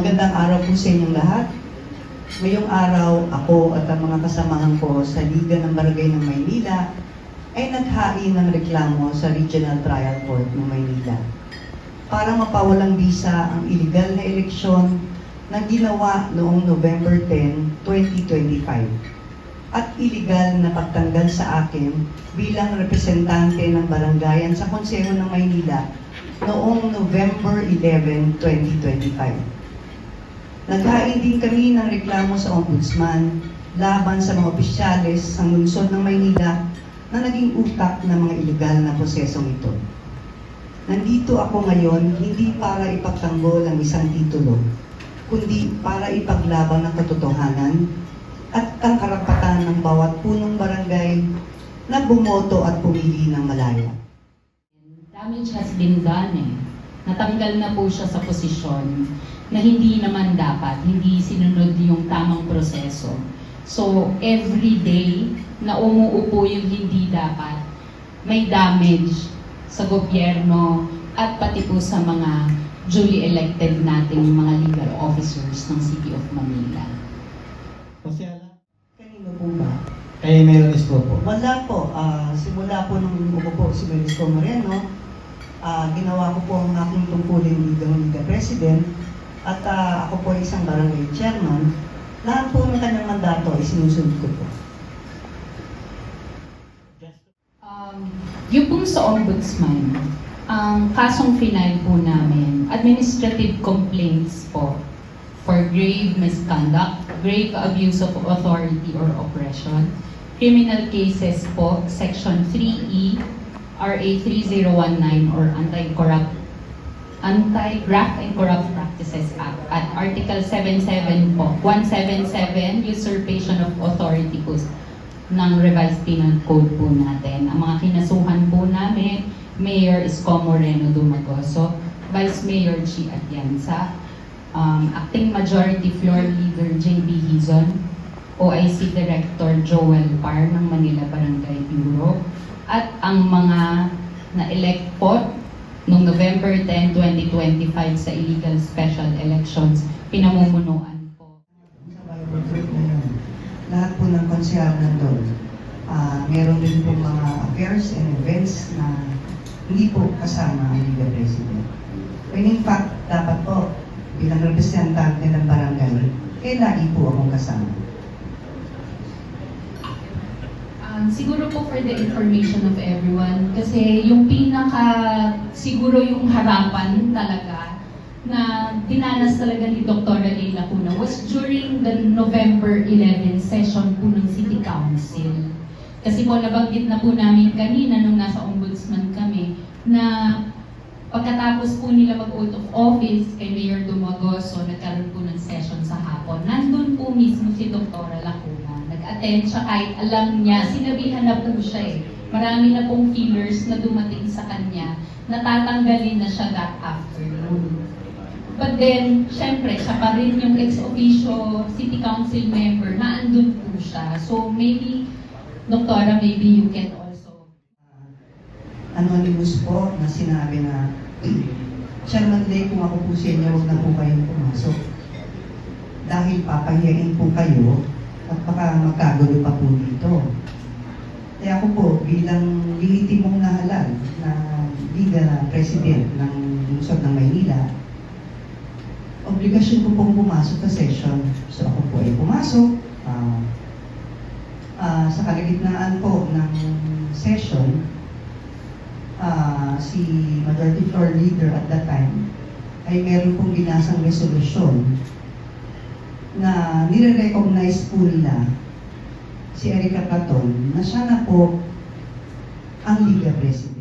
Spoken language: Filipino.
Magandang araw po sa inyong lahat. Ngayong araw, ako at ang mga kasamahan ko sa Liga ng Barangay ng Maynila ay naghain ng reklamo sa Regional Trial Court ng Maynila para mapawalang bisa ang iligal na eleksyon na ginawa noong November 10, 2025 at iligal na pagtanggal sa akin bilang representante ng barangayan sa Konseho ng Maynila noong November 11, 2025. Naghain din kami ng reklamo sa Ombudsman laban sa mga opisyales ng lungsod ng Maynila na naging utak ng mga iligal na prosesong ito. Nandito ako ngayon hindi para ipagtanggol ang isang titulo, kundi para ipaglaban ang katotohanan at ang karapatan ng bawat punong barangay na bumoto at pumili ng malaya. Damage has been done eh. Natanggal na po siya sa posisyon na hindi naman dapat, hindi sinunod yung tamang proseso. So, every day na umuupo yung hindi dapat, may damage sa gobyerno at pati po sa mga duly elected nating mga legal officers ng City of Manila. Kanino po ba? Kay Mayor Isko po. Wala po. Simula po nung umupo si Melisco Moreno, ginawa ko po ang aking tungkulin bilang Liga President at ako po ay isang barangay chairman. Lahat po ng kanyang mandato ay sinusunod ko po. Yung pong sa Ombudsman, ang kasong final po namin, administrative complaints po for grave misconduct, grave abuse of authority or oppression, criminal cases po, Section 3E, RA 3019 or Anti-Graft and Corrupt Practices Act at Article 77 po, 177, Usurpation of Authority po ng Revised Penal Code po natin. Ang mga kinasuhan po namin, Mayor Isko Moreno Dumagoso, Vice Mayor G. Atienza, Acting Majority Floor Leader J.B. Hizon, OIC Director Joel Par ng Manila Barangay Bureau, at ang mga na-elect po noong November 10, 2025 sa illegal special elections, pinamumunuan po. Sa Bible Group na yun, lahat po ng konsehal nandun. Meron din po mga affairs and events na hindi po kasama ang Liga President. When in fact, dapat po, bilang representante ng barangay, lagi po akong kasama. Siguro po for the information of everyone, kasi yung siguro yung harapan talaga na dinanas talaga ni Dr. Leila Cuna was during the November 11 session po ng City Council. Kasi po nabanggit na po namin kanina nung nasa Ombudsman kami na pagkatapos po nila mag-oath of office kay Mayor Dumagoso, nagkaroon po ng session sa hapon. Nandun po mismo si Dr. Lacuna. Nag-attend siya kahit alam niya, sinabihan na po siya eh. Marami na pong feelers na dumating sa kanya, natatanggalin na siya that afternoon. But then, syempre, siya pa rin yung ex-officio city council member na andun po siya. So maybe, Doktora, maybe you can also... Anonymous po na sinabi na Chairman Lay, kung ako po sa inyo, huwag na po kayong pumasok. Dahil papahiyain po kayo at baka magkagulo pa po dito. Kaya ako po, bilang lehitimong nahalal na Liga President ng lungsod ng Maynila, obligasyon ko pong pumasok sa session. So ako po ay pumasok. Sa kalagitnaan po ng session, si Majority Floor Leader at that time ay meron pong binasang resolusyon na nire-recognize po nila si Erica Platon na siya na po ang Liga President.